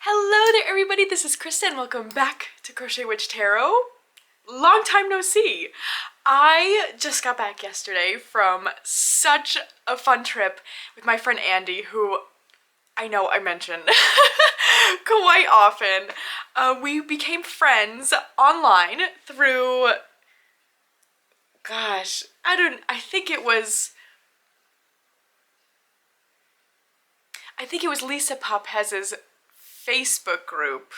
Hello there everybody, this is Kristen. Welcome back to Crochet Witch Tarot. Long time no see. I just got back yesterday from such a fun trip with my friend Andy, who I know I mention quite often. We became friends online through, I think it was Lisa Papez's Facebook group,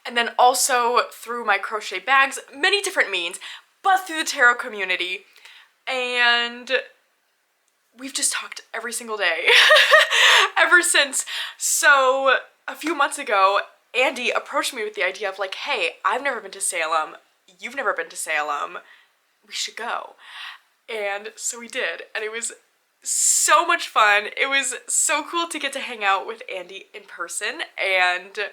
and then also through my crochet bags, many different means, but through the tarot community, and we've just talked every single day ever since. So a few months ago, Andy approached me with the idea of like, hey, I've never been to Salem, you've never been to Salem, we should go. And so we did, and it was so much fun. It was so cool to get to hang out with Andy in person and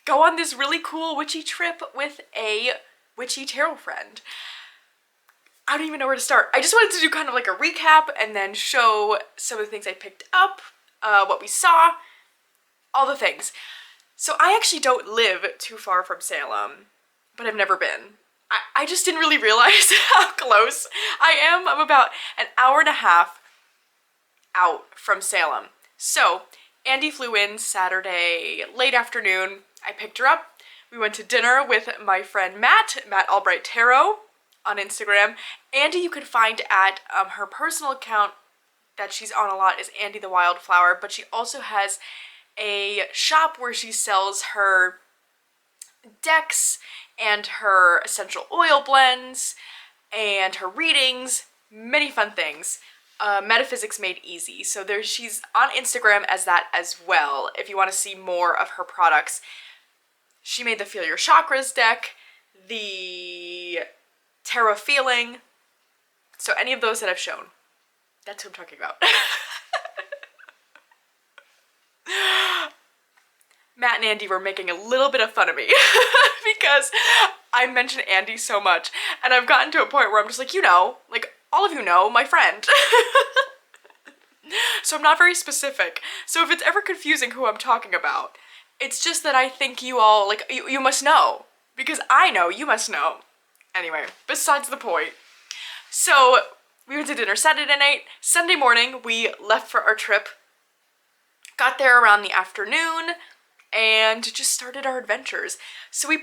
go on this really cool witchy trip with a witchy tarot friend. I don't even know where to start. I just wanted to do kind of like a recap and then show some of the things I picked up, what we saw, all the things. So I actually don't live too far from Salem, but I've never been. I just didn't really realize how close I am. I'm about an hour and a half out from Salem. So Andy flew in Saturday late afternoon. I picked her up. We went to dinner with my friend Matt Albright Tarot on Instagram. Andy you can find at her personal account that she's on a lot is Andy the Wildflower, but she also has a shop where she sells her decks and her essential oil blends and her readings, many fun things. Metaphysics Made Easy. So she's on Instagram as that as well if you want to see more of her products. She made the Feel Your Chakras deck, the Tarot Feeling, so any of those that I've shown. That's who I'm talking about. Matt and Andy were making a little bit of fun of me because I mention Andy so much, and I've gotten to a point where I'm just like, you know, like all of you know my friend. So I'm not very specific. So if it's ever confusing who I'm talking about, it's just that I think you all, like, you must know. Because I know, you must know. Anyway, besides the point. So we went to dinner Saturday night. Sunday morning, we left for our trip. Got there around the afternoon and just started our adventures. So we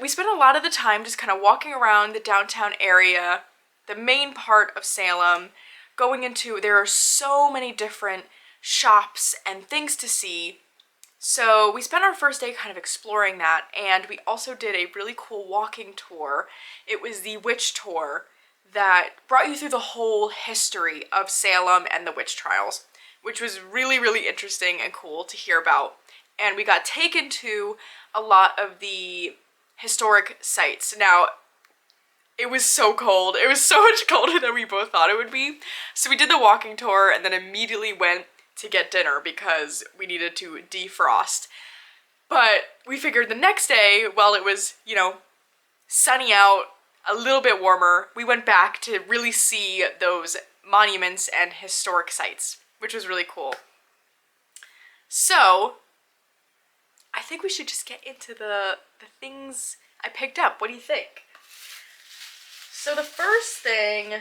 spent a lot of the time just kind of walking around the downtown area, the main part of Salem, there are so many different shops and things to see. So we spent our first day kind of exploring that, and we also did a really cool walking tour. It was the witch tour that brought you through the whole history of Salem and the witch trials, which was really, really interesting and cool to hear about. And we got taken to a lot of the historic sites. Now, it was so cold. It was so much colder than we both thought it would be. So we did the walking tour and then immediately went to get dinner because we needed to defrost. But we figured the next day, while it was, you know, sunny out, a little bit warmer, we went back to really see those monuments and historic sites, which was really cool. So I think we should just get into the things I picked up. What do you think? So the first thing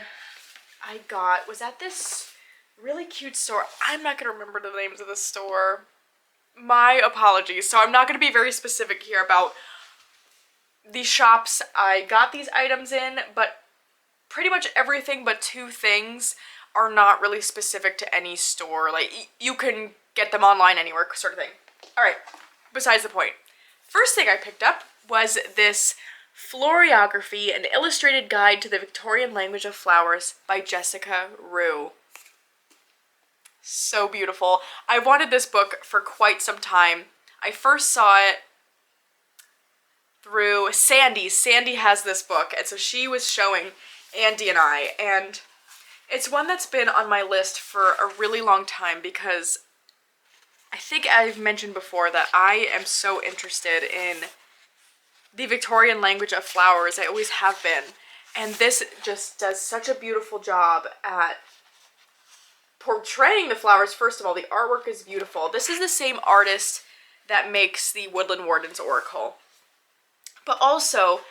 I got was at this really cute store. I'm not going to remember the names of the store. My apologies. So I'm not going to be very specific here about the shops I got these items in, but pretty much everything but two things are not really specific to any store. Like, you can get them online anywhere, sort of thing. Alright, besides the point. First thing I picked up was this Floriography, an illustrated guide to the Victorian language of flowers by Jessica Rue. So beautiful. I wanted this book for quite some time. I first saw it through Sandy. Sandy has this book, and so she was showing Andy and I, and it's one that's been on my list for a really long time because I think I've mentioned before that I am so interested in the Victorian language of flowers. I always have been. And this just does such a beautiful job at portraying the flowers. First of all, the artwork is beautiful. This is the same artist that makes the Woodland Warden's Oracle. But also,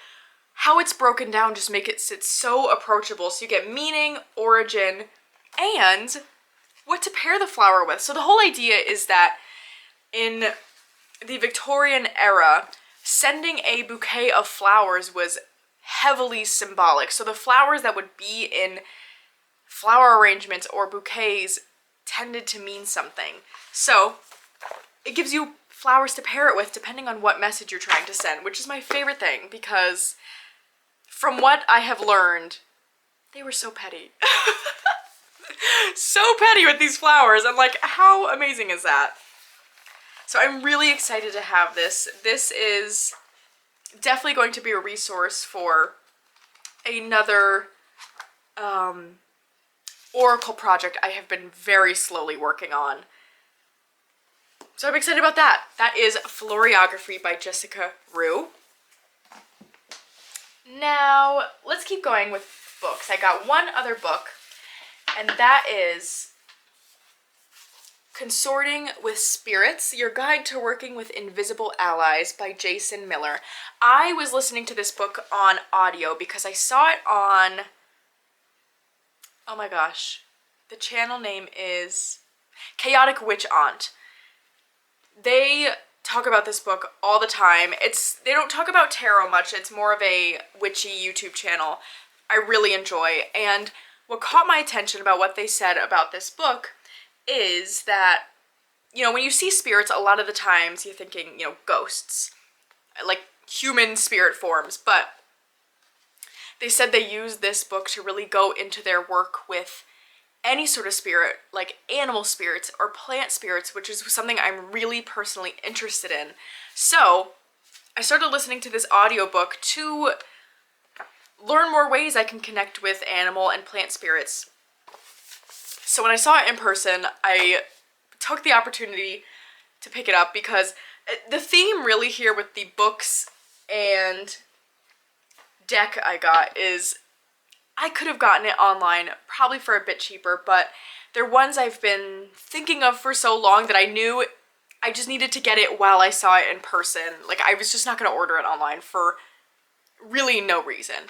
how it's broken down just make it sit so approachable. So you get meaning, origin, and what to pair the flower with. So the whole idea is that in the Victorian era, sending a bouquet of flowers was heavily symbolic. So the flowers that would be in flower arrangements or bouquets tended to mean something. So it gives you flowers to pair it with depending on what message you're trying to send, which is my favorite thing because from what I have learned, they were so petty. So petty with these flowers. I'm like, how amazing is that? So I'm really excited to have this. This is definitely going to be a resource for another oracle project I have been very slowly working on. So I'm excited about that. That is Floriography by Jessica Rue. Now, let's keep going with books. I got one other book, and that is Consorting with Spirits, Your Guide to Working with Invisible Allies by Jason Miller. I was listening to this book on audio because I saw it on, oh my gosh, the channel name is Chaotic Witch Aunt. They talk about this book all the time. They don't talk about tarot much, it's more of a witchy YouTube channel I really enjoy. And what caught my attention about what they said about this book is that, you know, when you see spirits, a lot of the times you're thinking, you know, ghosts, like human spirit forms, but they said they use this book to really go into their work with any sort of spirit, like animal spirits or plant spirits, which is something I'm really personally interested in. So I started listening to this audiobook to learn more ways I can connect with animal and plant spirits. So when I saw it in person, I took the opportunity to pick it up because the theme really here with the books and deck I got is I could have gotten it online probably for a bit cheaper, but they're ones I've been thinking of for so long that I knew I just needed to get it while I saw it in person. Like, I was just not going to order it online for really no reason.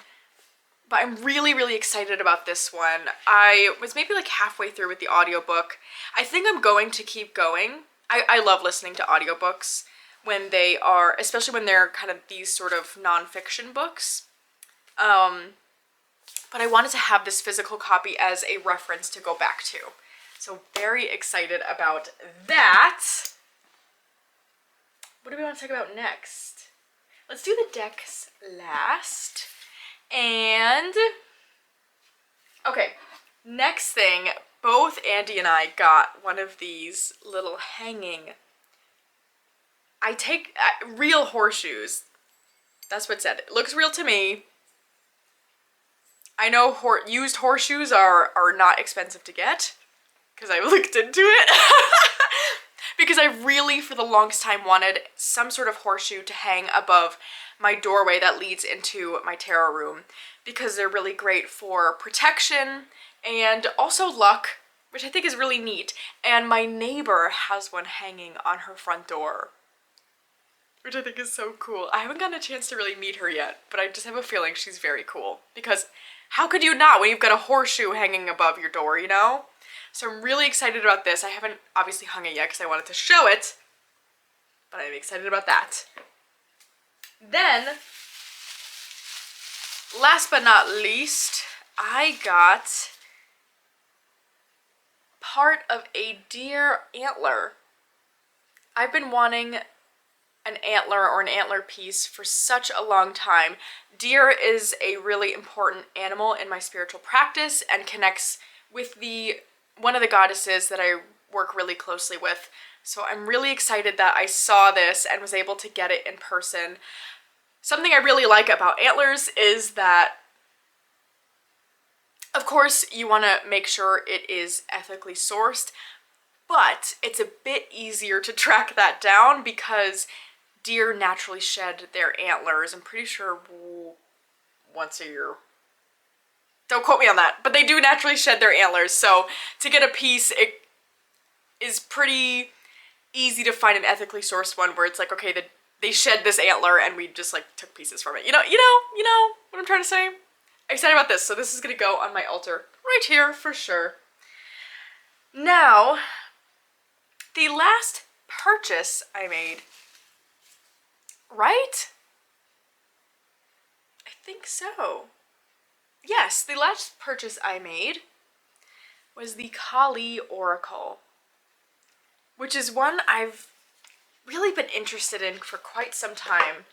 But I'm really, really excited about this one. I was maybe like halfway through with the audiobook. I think I'm going to keep going. I love listening to audiobooks when they are, especially when they're kind of these sort of nonfiction books. But I wanted to have this physical copy as a reference to go back to. So very excited about that. What do we want to talk about next? Let's do the decks last. And, okay, next thing, both Andy and I got one of these little hanging, I take real horseshoes. That's what it said. It looks real to me. I know used horseshoes are not expensive to get, because I looked into it. Because I really, for the longest time, wanted some sort of horseshoe to hang above my doorway that leads into my tarot room, because they're really great for protection and also luck, which I think is really neat. And my neighbor has one hanging on her front door, which I think is so cool. I haven't gotten a chance to really meet her yet, but I just have a feeling she's very cool, because how could you not when you've got a horseshoe hanging above your door, you know? So I'm really excited about this. I haven't obviously hung it yet because I wanted to show it, but I'm excited about that. Then, last but not least, I got part of a deer antler. I've been wanting an antler or an antler piece for such a long time. Deer is a really important animal in my spiritual practice and connects with one of the goddesses that I work really closely with. So I'm really excited that I saw this and was able to get it in person. Something I really like about antlers is that, of course, you want to make sure it is ethically sourced, but it's a bit easier to track that down because deer naturally shed their antlers. I'm pretty sure once a year. Don't quote me on that, but they do naturally shed their antlers. So to get a piece, it is pretty easy to find an ethically sourced one where it's like, okay, they shed this antler and we just like took pieces from it. You know what I'm trying to say? I'm excited about this. So this is gonna go on my altar right here for sure. Now, the last purchase I made, right? I think so. Yes, the last purchase I made was the Kali Oracle, which is one I've really been interested in for quite some time,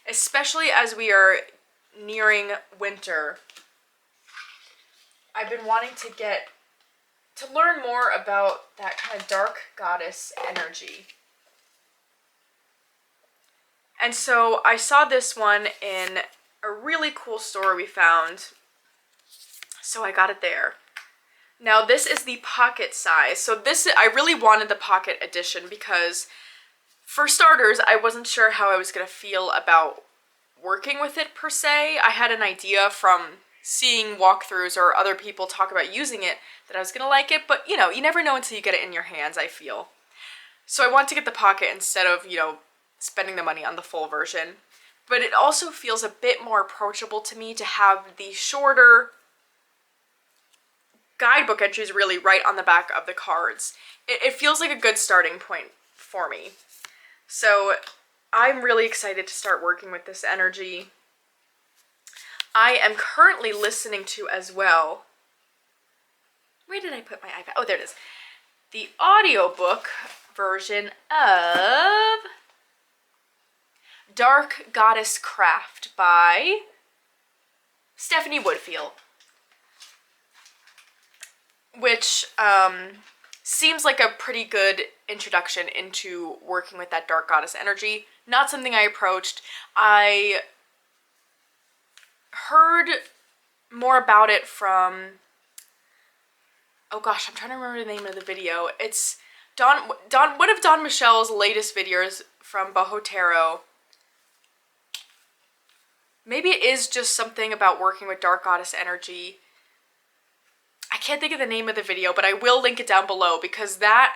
especially as we are nearing winter. I've been wanting to learn more about that kind of dark goddess energy. And so I saw this one in a really cool store we found, so I got it there. Now this is the pocket size. So I really wanted the pocket edition because, for starters, I wasn't sure how I was going to feel about working with it per se. I had an idea from seeing walkthroughs or other people talk about using it that I was going to like it, but you know, you never know until you get it in your hands, I feel. So I want to get the pocket instead of, you know, spending the money on the full version. But it also feels a bit more approachable to me to have the shorter guidebook entries really right on the back of the cards. It feels like a good starting point for me. So I'm really excited to start working with this energy. I am currently listening to as well. Where did I put my iPad? Oh, there it is. The audiobook version of Dark Goddess Craft by Stephanie Woodfield, which seems like a pretty good introduction into working with that dark goddess energy. Not something I approached. I heard more about it from, oh gosh, I'm trying to remember the name of the video. It's one of Don Michelle's latest videos from Boho Tarot. Maybe it is just something about working with dark goddess energy. I can't think of the name of the video, but I will link it down below because that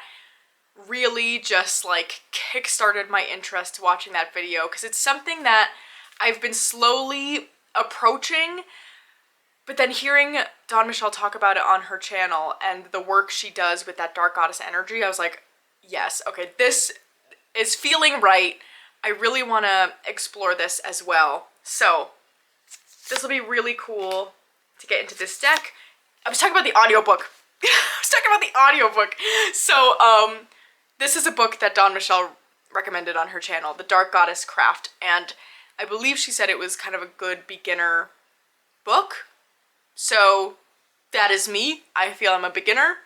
really just like kickstarted my interest watching that video, because it's something that I've been slowly approaching, but then hearing Dawn Michelle talk about it on her channel and the work she does with that dark goddess energy, I was like, yes, okay, this is feeling right. I really want to explore this as well. So this will be really cool to get into this deck. I was talking about the audiobook. So, this is a book that Dawn Michelle recommended on her channel, The Dark Goddess Craft, and I believe she said it was kind of a good beginner book. So, that is me. I feel I'm a beginner,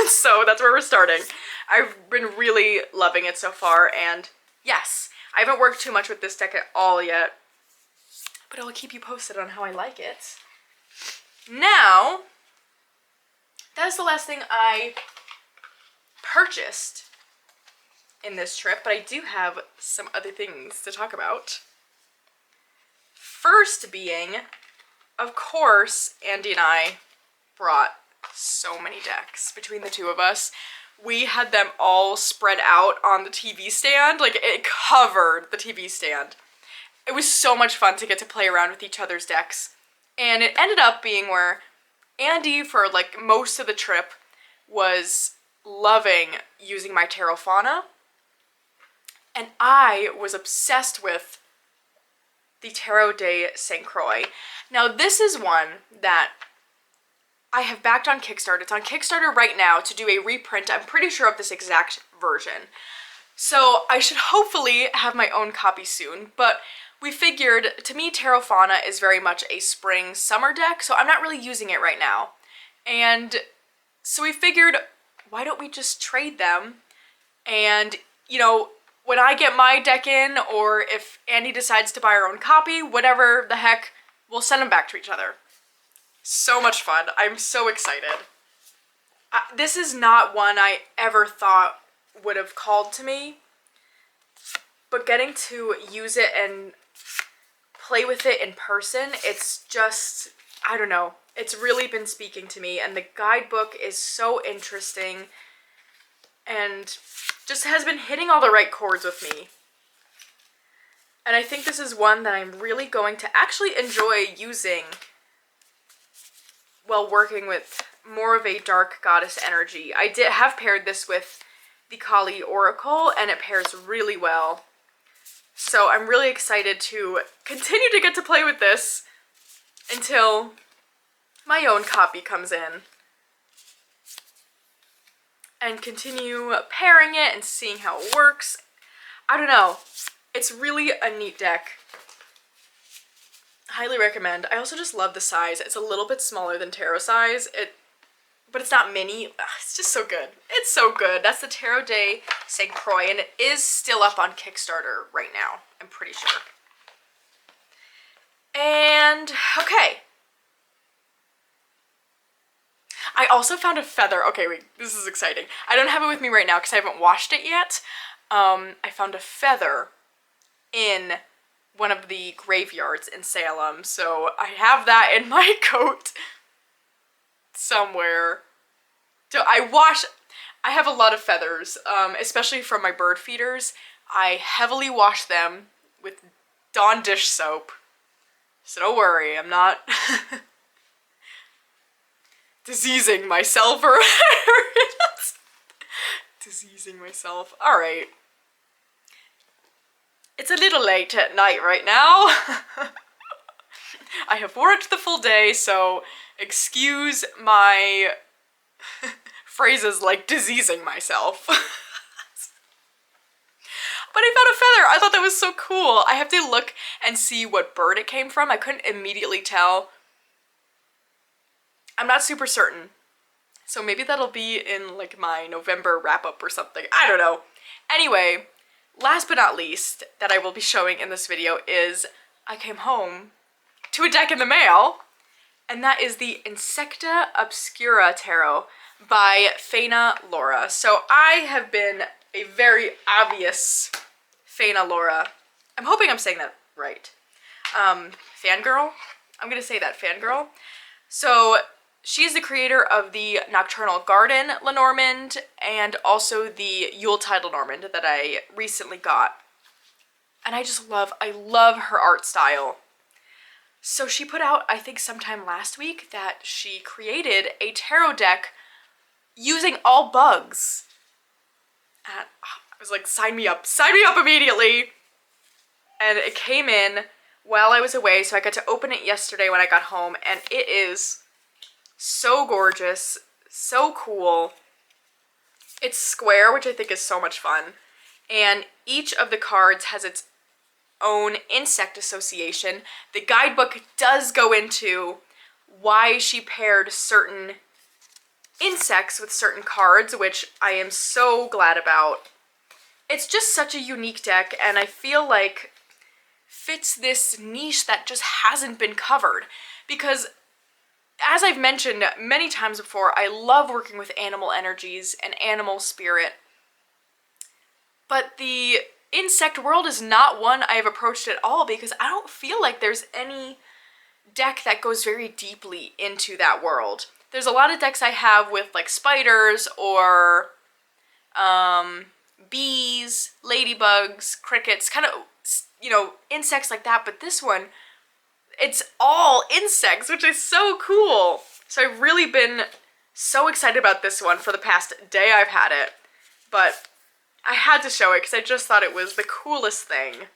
so that's where we're starting. I've been really loving it so far, and yes, I haven't worked too much with this deck at all yet, but I'll keep you posted on how I like it. Now, that is the last thing I purchased in this trip, but I do have some other things to talk about. First being, of course, Andy and I brought so many decks between the two of us. We had them all spread out on the TV stand, like it covered the TV stand. It was so much fun to get to play around with each other's decks, and it ended up being where Andy, for like most of the trip, was loving using my Tarot Fauna, and I was obsessed with the Tarot de St. Croix. Now this is one that I have backed on Kickstarter. It's on Kickstarter right now to do a reprint, I'm pretty sure, of this exact version. So I should hopefully have my own copy soon, but we figured, to me, Tarot Fauna is very much a spring-summer deck, so I'm not really using it right now. And so we figured, why don't we just trade them? And, you know, when I get my deck in, or if Andy decides to buy her own copy, whatever the heck, we'll send them back to each other. So much fun. I'm so excited. This is not one I ever thought would have called to me, but getting to use it and play with it in person, it's just, I don't know, it's really been speaking to me, and the guidebook is so interesting and just has been hitting all the right chords with me. And I think this is one that I'm really going to actually enjoy using while working with more of a dark goddess energy. I did have paired this with the Kali Oracle, and it pairs really well. So I'm really excited to continue to get to play with this until my own copy comes in. And continue pairing it and seeing how it works. I don't know. It's really a neat deck. Highly recommend. I also just love the size. It's a little bit smaller than tarot size, but it's not mini. Ugh, it's just so good. It's so good. That's the Tarot de St. Croix, and it is still up on Kickstarter right now, I'm pretty sure. And, okay. I also found a feather. Okay, wait, this is exciting. I don't have it with me right now because I haven't washed it yet. I found a feather in one of the graveyards in Salem, so I have that in my coat somewhere. So I have a lot of feathers, especially from my bird feeders. I heavily wash them with Dawn dish soap, so don't worry, I'm not diseasing myself or diseasing myself. Alright. It's a little late at night right now. I have worked the full day, so excuse my phrases like diseasing myself. But I found a feather. I thought that was so cool. I have to look and see what bird it came from. I couldn't immediately tell. I'm not super certain. So maybe that'll be in like my November wrap-up or something. I don't know. Anyway, last but not least that I will be showing in this video is I came home to a deck in the mail, and that is the Insecta Obscura Tarot by Faina Laura. So I have been a very obvious Faina Laura. I'm hoping I'm saying that right. Fangirl? I'm gonna say that, fangirl. So she's the creator of the Nocturnal Garden Lenormand and also the Yuletide Lenormand that I recently got. And I love her art style. So she put out, I think sometime last week, that she created a tarot deck using all bugs. And I was like, sign me up immediately. And it came in while I was away, so I got to open it yesterday when I got home, and it is so gorgeous, so cool. It's square, which I think is so much fun, and each of the cards has its own insect association. The guidebook does go into why she paired certain insects with certain cards, which I am so glad about. It's just such a unique deck, and I feel like fits this niche that just hasn't been covered, because as I've mentioned many times before, I love working with animal energies and animal spirit, but the insect world is not one I have approached at all because I don't feel like there's any deck that goes very deeply into that world. There's a lot of decks I have with like spiders or bees, ladybugs, crickets, kind of, you know, insects like that, but this one, it's all insects, which is so cool. So I've really been so excited about this one for the past day I've had it, but I had to show it because I just thought it was the coolest thing.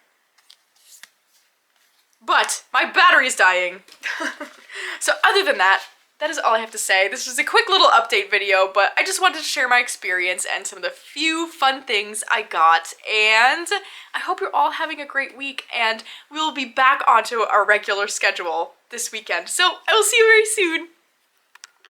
But my battery's dying. So other than that, that is all I have to say. This was a quick little update video, but I just wanted to share my experience and some of the few fun things I got. And I hope you're all having a great week, and we will be back onto our regular schedule this weekend. So I will see you very soon.